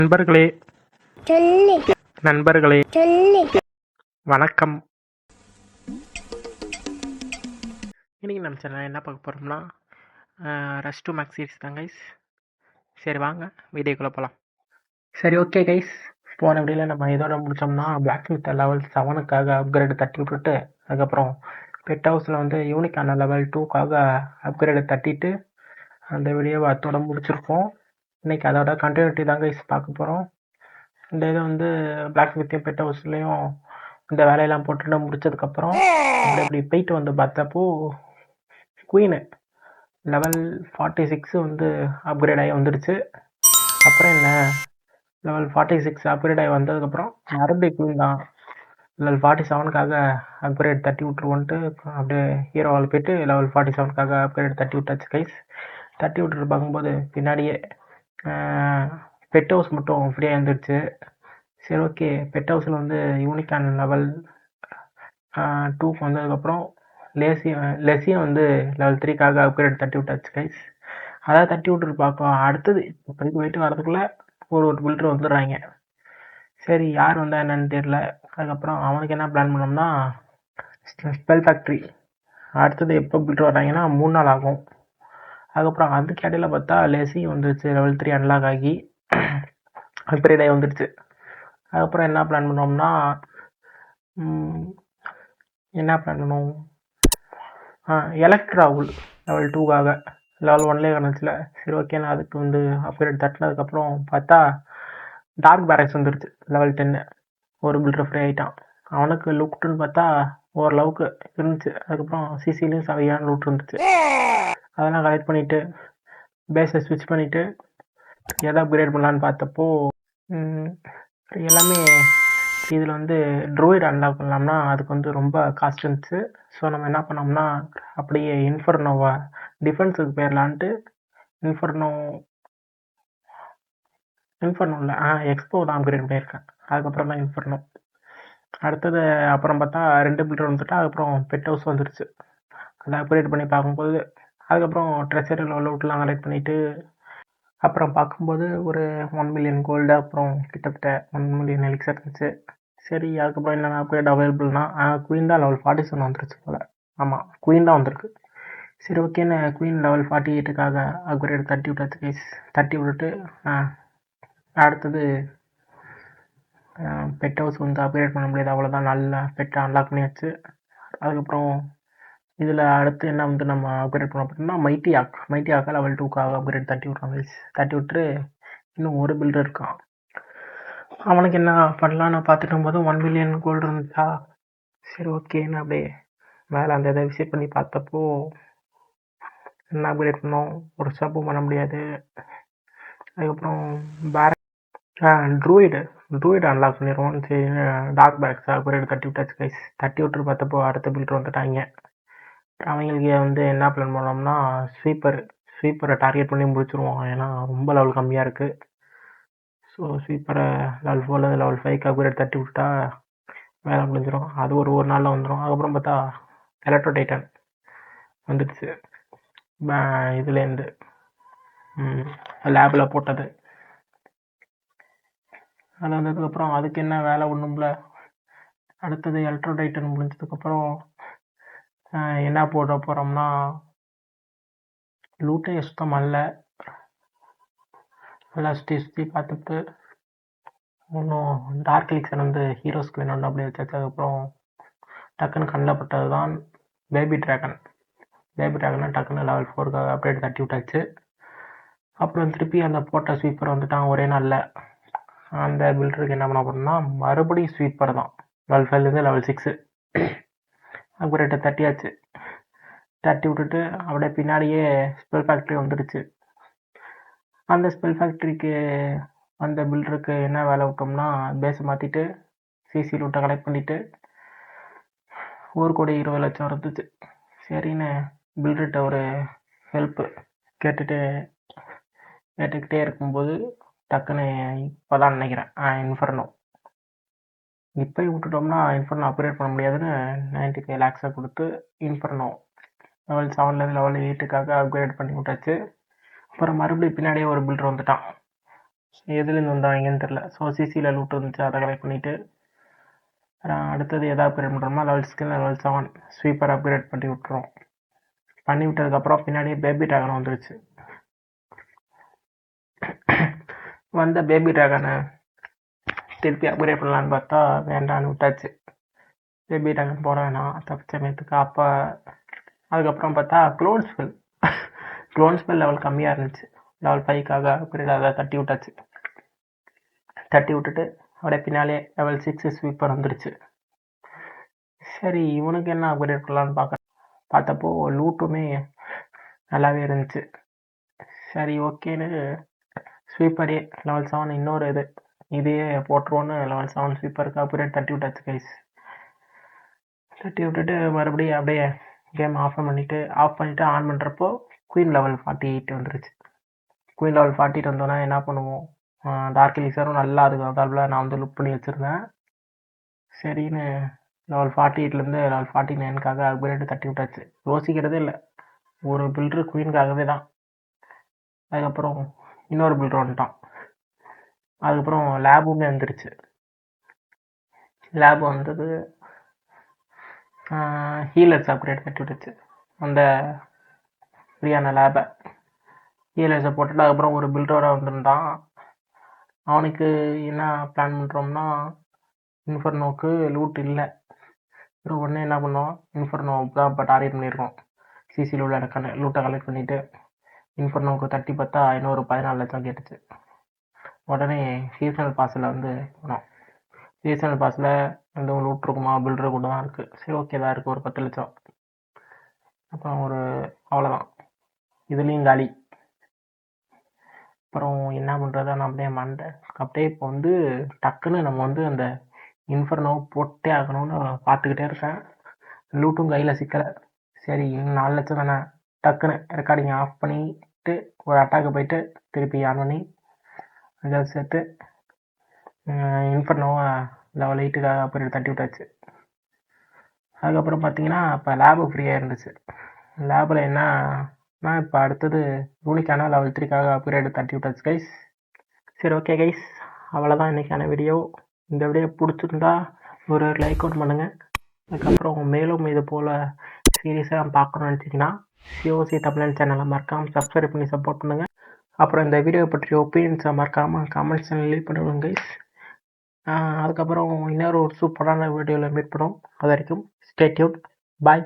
நண்பர்களே நண்பர்களே வணக்கம். இன்னைக்கு நம்ம சேனல் என்ன பார்க்க போகிறோம்னா ரஷ் டு மேக்ஸ் சீரிஸ் தான் கைஸ். சரி வாங்க வீடியோக்குள்ளே போகலாம். சரி ஓகே கைஸ், போன வீடியோவில் நம்ம இதோட முடித்தோம்னா பிளாக் ஸ்மித் லெவல் 7க்காக அப்கிரேடு தட்டி விட்டுட்டு அதுக்கப்புறம் பெட் ஹவுஸில் வந்து யூனிக்கான லெவல் 2க்காக அப்கிரேடு தட்டிட்டு அந்த வீடியோவை அதோட முடிச்சிருப்போம். இன்றைக்கி அதோட கண்டினியூட்டி தான் கைஸ் பார்க்க போகிறோம். இந்த இதை வந்து பிளாக் ஸ்மித்தையும் பெட் ஹவுஸ்லேயும் இந்த வேலையெல்லாம் போட்டுட்டு முடிச்சதுக்கப்புறம் அப்படி போயிட்டு வந்து பார்த்தப்போ குயினு லெவல் 46 வந்து அப்கிரேட் ஆகி வந்துடுச்சு. அப்புறம் என்ன, லெவல் 46 அப்கிரேட் ஆகி வந்ததுக்கப்புறம் மறுபடியும் குயின் தான் லெவல் 47க்காக அப்கிரேட் தட்டி விட்ருவோன்ட்டு அப்படியே ஹீரோவால் போயிட்டு லெவல் 47க்காக அப்கிரேட் தட்டி விட்டாச்சு கைஸ். தட்டி விட்டுட்டு பார்க்கும்போது பின்னாடியே பெட் ஹவுஸ் மட்டும் ஃப்ரீயாக இருந்துடுச்சு. சரி ஓகே, பெட் ஹவுஸில் வந்து யூனிக்கான லெவல் 2க்கு வந்ததுக்கப்புறம் லெஸியும் வந்து லெவல் 3க்காக அப்கிரேட் தட்டி விட்டாச்சு கைஸ். அதாவது தட்டி விட்டுட்டு பார்க்கலாம். அடுத்தது இப்போ போயிட்டு வரதுக்குள்ளே ஒரு பில்டர் வந்துடுறாங்க. சரி யார் வந்தால் என்னன்னு தெரியல. அதுக்கப்புறம் அவனுக்கு என்ன பிளான் பண்ணோம்னா ஸ்பெல் ஃபேக்ட்ரி அடுத்தது எப்போ பில்டர் வர்றாங்கன்னா 3 நாள் ஆகும். அதுக்கப்புறம் அதுக்கு இடையில பார்த்தா லெஸி வந்துடுச்சு, லெவல் 3 அன்லாக் ஆகி அப்கிரேட் ஆகி வந்துடுச்சு. அதுக்கப்புறம் என்ன பிளான் பண்ணோம்னா எலக்ட்ராவுல் லெவல் 2க்காக லெவல் 1லேயே கிடச்சில. சரி ஓகே, நான் அதுக்கு வந்து அப்கிரேட் தட்டினதுக்கப்புறம் பார்த்தா டார்க் பேரக்ஸ் வந்துடுச்சு லெவல் 10. ஒரு பில்டர் ஃப்ரீ ஆகிட்டான். அவனுக்கு லுக்ட்டுன்னு பார்த்தா ஓரளவுக்கு இருந்துச்சு. அதுக்கப்புறம் சிசிலையும் சரியான லூட் இருந்துச்சு. அதெல்லாம் கலெக்ட் பண்ணிவிட்டு பேஸை ஸ்விட்ச் பண்ணிவிட்டு எதை அப்கிரேட் பண்ணலான்னு பார்த்தப்போ எல்லாமே இதில் வந்து ட்ரூயிட் அன்லாக் பண்ணலாம்னா அதுக்கு வந்து ரொம்ப காஸ்ட் இருந்துச்சு. ஸோ நம்ம என்ன பண்ணோம்னா அப்படியே இன்ஃபர்னோவை டிஃபென்ஸுக்கு போயிடலான்ட்டு இன்ஃபர்னோவில் எக்ஸ்போ தான் அப்கிரேட் பண்ணியிருக்கேன். அதுக்கப்புறம் தான் இன்ஃபர்னோ. அடுத்தது அப்புறம் பார்த்தா 2 பில்டர் வந்துட்டு அதுக்கப்புறம் பெட் ஹவுஸ் வந்துடுச்சு. அதை அப்கிரேட் பண்ணி பார்க்கும்போது அதுக்கப்புறம் ட்ரெஷர் லெவல்லாம் கலெக்ட் பண்ணிவிட்டு அப்புறம் பார்க்கும்போது ஒரு 1 மில்லியன் கோல்டு அப்புறம் கிட்டத்தட்ட 1 மில்லியன் எலிக்சர் இருந்துச்சு. சரி அதுக்கப்புறம் என்னென்ன அப்கிரேட் அவைலபிள்னா குயின் தான் லெவல் 47 வந்துருச்சு போல். ஆமாம், குயின் தான் வந்திருக்கு. சரி ஓகேன்னு குயின் லெவல் 48க்காக அப்கிரேட் தட்டி விட்டாச்சு கைஸ். தட்டி விட்டுட்டு அடுத்தது பெட் ஹவுஸ் வந்து அப்கிரேட் பண்ண முடியாது, அவ்வளோதான். நல்ல பெட்டை அன்லாக் பண்ணியாச்சு. அதுக்கப்புறம் இதில் அடுத்து என்ன வந்து நம்ம அப்கிரேட் பண்ண போட்டோம்னா மைட்டி ஆக்கா லெவல் 2க்காக அப்கிரேட் தட்டி விட்றோம் கைஸ். தட்டி விட்டுட்டு இன்னும் ஒரு பில்டர் இருக்கான். அவனுக்கு என்ன பண்ணலான்னு பார்த்துட்டு போது 1 மில்லியன் கோல்டு இருந்துச்சா. சரி ஓகேன்னு அப்படியே மேலே அந்த இதை விசிட் பண்ணி பார்த்தப்போ என்ன அப்கிரேட் பண்ணோம், ஒரு ஸ்டெப்பும் பண்ண முடியாது. அதுக்கப்புறம் ட்ரூயிட் அன்லாக் பண்ணிடுவோம். சரி டார்க் பேக்ஸ் அப்கிரேட் தட்டி விட்டாச்சு கைஸ். தட்டி விட்டு பார்த்தப்போ அடுத்த பில்டர் வந்துட்டாங்க. அவங்களுக்கு வந்து என்ன பிளான் பண்ணோம்னா ஸ்வீப்பரை டார்கெட் பண்ணி முடிச்சிருவோம். ஏன்னா ரொம்ப லெவல் கம்மியாக இருக்குது. ஸோ ஸ்வீப்பரை லெவல் 4 லெவல் 5க்கு அப்கிரேட் தட்டி விட்டா வேலை முடிஞ்சிடும். அது ஒரு நாளில் வந்துடும். அதுக்கப்புறம் பார்த்தா எலக்ட்ரோ டைட்டன் வந்துடுச்சு இதுலேருந்து லேபில் போட்டது. அது வந்ததுக்கப்புறம் அதுக்கு என்ன வேலை ஒன்றும்ல. அடுத்தது எலக்ட்ரோ டைட்டன் முடிஞ்சதுக்கப்புறம் என்ன போட போகிறோம்னா லூட்டே சுத்தமாக இல்லை. நல்லா சுற்றி பார்த்துட்டு இன்னும் டார்க் எலிக்சர் வந்து ஹீரோஸ்க்கு வேணும்னு அப்படியே வச்சாச்சு. அதுக்கப்புறம் டக்குன்னு கண்ணில் பட்டது தான் பேபி ட்ராகனை டக்குன்னு லெவல் 4க்காக அப்டேட் தட்டி விட்டாச்சு. அப்புறம் திருப்பி அந்த போட்ட ஸ்வீப்பர் வந்துட்டான் ஒரே நாளில். அந்த பில்டருக்கு என்ன பண்ண போகிறோம்னா மறுபடியும் ஸ்வீப்பர் தான் லெவல் 5லேருந்து லெவல் 6 அப்கிரேட்டை தட்டியாச்சு. தட்டி விட்டுட்டு அப்படியே பின்னாடியே ஸ்பெல் ஃபேக்ட்ரி வந்துடுச்சு. அந்த ஸ்பெல் ஃபேக்ட்ரிக்கு அந்த பில்டருக்கு என்ன வேலை விட்டோம்னா பேஸை மாற்றிட்டு சிசி லூட்டை கலெக்ட் பண்ணிவிட்டு 1,20,00,000 இருந்துச்சு. சரின்னு பில்டர்கிட்ட ஒரு ஹெல்ப்பு கேட்டுக்கிட்டே இருக்கும்போது டக்குன்னு இப்போ தான் நினைக்கிறேன் இன்ஃபர்னோ இப்போ விட்டுட்டோம்னா இன்ஃபர்னோ அப்கிரேட் பண்ண முடியாதுன்னு 95 lakhs கொடுத்து இன்ஃபர்னோ லெவல் 7லேருந்து லெவல் 8க்காக அப்கிரேட் பண்ணி விட்டாச்சு. அப்புறம் மறுபடியும் பின்னாடியே ஒரு பில்டர் வந்துட்டான். எதுலேருந்து வந்தாங்கன்னு தெரில. ஸோ சிசியில் லூட் இருந்துச்சு, அதை கலெக்ட் பண்ணிவிட்டு அடுத்தது எதாவது அப்கிரேட் பண்ணுறோமா லெவல் 6 லெவல் 7 ஸ்வீப்பர் அப்கிரேட் பண்ணி விட்டுறோம். பண்ணி விட்டதுக்கப்புறம் பின்னாடியே பேபி ட்ராகன் வந்துருச்சு. வந்த பேபி ட்ராகனை திருப்பி அப்கிரேட் பண்ணலான்னு பார்த்தா வேண்டான்னு விட்டாச்சு. பேபி ட்ராகன் போட வேணாம் தப்பிச்சமயத்துக்கு. அப்போ அதுக்கப்புறம் பார்த்தா க்ளோன் ஸ்பெல் லெவல் கம்மியாக இருந்துச்சு. லெவல் 5க்காக அப்கிரேட் அதை தட்டி விட்டாச்சு. தட்டி விட்டுட்டு அப்படியே பின்னாலே லெவல் 6 ஸ்வீப்பர் வந்துருச்சு. சரி இவனுக்கு என்ன அப்கிரேட் பண்ணலான்னு பார்த்தப்போ லூட்டுமே நல்லாவே இருந்துச்சு. சரி ஓகேன்னு ஸ்வீப்பரே லெவல் 7 இன்னொரு இதையே போட்டுருவோன்னு லெவல் 7 ஸ்வீப்பருக்கு அப்கிரேட் தட்டி விட்டாச்சு கைஸ். தட்டி விட்டுட்டு மறுபடியும் அப்படியே கேம் ஆஃப் பண்ணிவிட்டு ஆன் பண்ணுறப்போ குயின் லெவல் 48 வந்துருச்சு. குயின் லெவல் 48 வந்தோன்னா என்ன பண்ணுவோம், டார்க் எலிக்சரும் நல்லா அதுக்கு வந்தாப்புல நான் வந்து லுக் பண்ணி வச்சுருந்தேன். சரின்னு லெவல் 48லேருந்து லெவல் 49க்காக அப்கிரேட் தட்டி விட்டாச்சு. யோசிக்கிறதே இல்லை, ஒரு பில்டர் குயின்காகவே தான். அதுக்கப்புறம் இன்னொரு பில்டர் வந்துட்டான். அதுக்கப்புறம் லேபுமே வந்துருச்சு. லேப் வந்தது ஹீலர்ஸ் அப்கிரேட் தட்டி விட்டுச்சு. அந்த ஃப்ரீயான லேபை ஹீலர்ஸை போட்டுட்டு அதுக்கப்புறம் ஒரு பில்டரோட வந்திருந்தான். அவனுக்கு என்ன பிளான் பண்ணுறோம்னா, இன்ஃபர்னோவுக்கு லூட் இல்லை. அப்புறம் உடனே என்ன பண்ணோம், இன்ஃபர்னோ தான் இப்போ டார்கெட் பண்ணியிருக்கோம். சிசியில் உள்ள லூட்டை கலெக்ட் பண்ணிவிட்டு இன்ஃபர்னோவுக்கு தட்டி பார்த்தா இன்னொரு 14 லட்சம் கேட்டுச்சு. உடனே சீசனல் பாஸில் வந்து போனோம். சீசனல் பாஸில் எதுவும் லூட் இருக்குமா, பில்டர் கூட தான் இருக்குது. சரி ஓகே தான் இருக்குது, ஒரு 10 லட்சம். அப்புறம் அவ்வளோதான், இதுலேயும் காலி. அப்புறம் என்ன பண்ணுறதா நான் அப்படியே இப்போ வந்து டக்குன்னு நம்ம வந்து அந்த இன்ஃபர்னோவை போட்டே ஆகணும்னு பார்த்துக்கிட்டே இருக்கேன். லூட்டும் கையில் சிக்கலை. சரி இன்னும் 4 லட்சம் தானே, டக்குன்னு ரெக்கார்டிங் ஆஃப் பண்ணிவிட்டு ஒரு அட்டாக்கு போயிட்டு திருப்பி ஆன் பண்ணி அதை சேர்த்து இன்ஃபர்னோவை லெவல் 8க்காக அப்புறம் தட்டி விட்டாச்சு. அதுக்கப்புறம் பார்த்தீங்கன்னா இப்போ லேபு ஃப்ரீயாக இருந்துச்சு. லேபில் என்னன்னா இப்போ அடுத்தது யூனிக்கான லெவல் 3க்காக அப்கிரேடு தட்டி விட்டாச்சு கைஸ். சரி ஓகே கைஸ், அவ்வளோதான் இன்றைக்கான வீடியோ. இந்த வீடியோ பிடிச்சிருந்தா ஒரு லைக் அவுட் பண்ணுங்கள். அதுக்கப்புறம் மேலும் இது போல் சீரியஸாக பார்க்கணும்னு நினச்சிங்கன்னா சிஓசி தமிழன் சேனலை மறக்காமல் சப்ஸ்கிரைப் பண்ணி சப்போர்ட் பண்ணுங்கள். அப்புறம் இந்த வீடியோ பற்றிய ஒப்பீனியன்ஸை மறக்காமல் கமெண்ட்ஸ் லீவ் பண்ணுவோம் கைஸ். அதுக்கப்புறம் இன்னொரு சூப்பரான வீடியோவில் மீட் பண்ணுவோம். அது வரைக்கும் ஸ்டே டியூன், பாய்.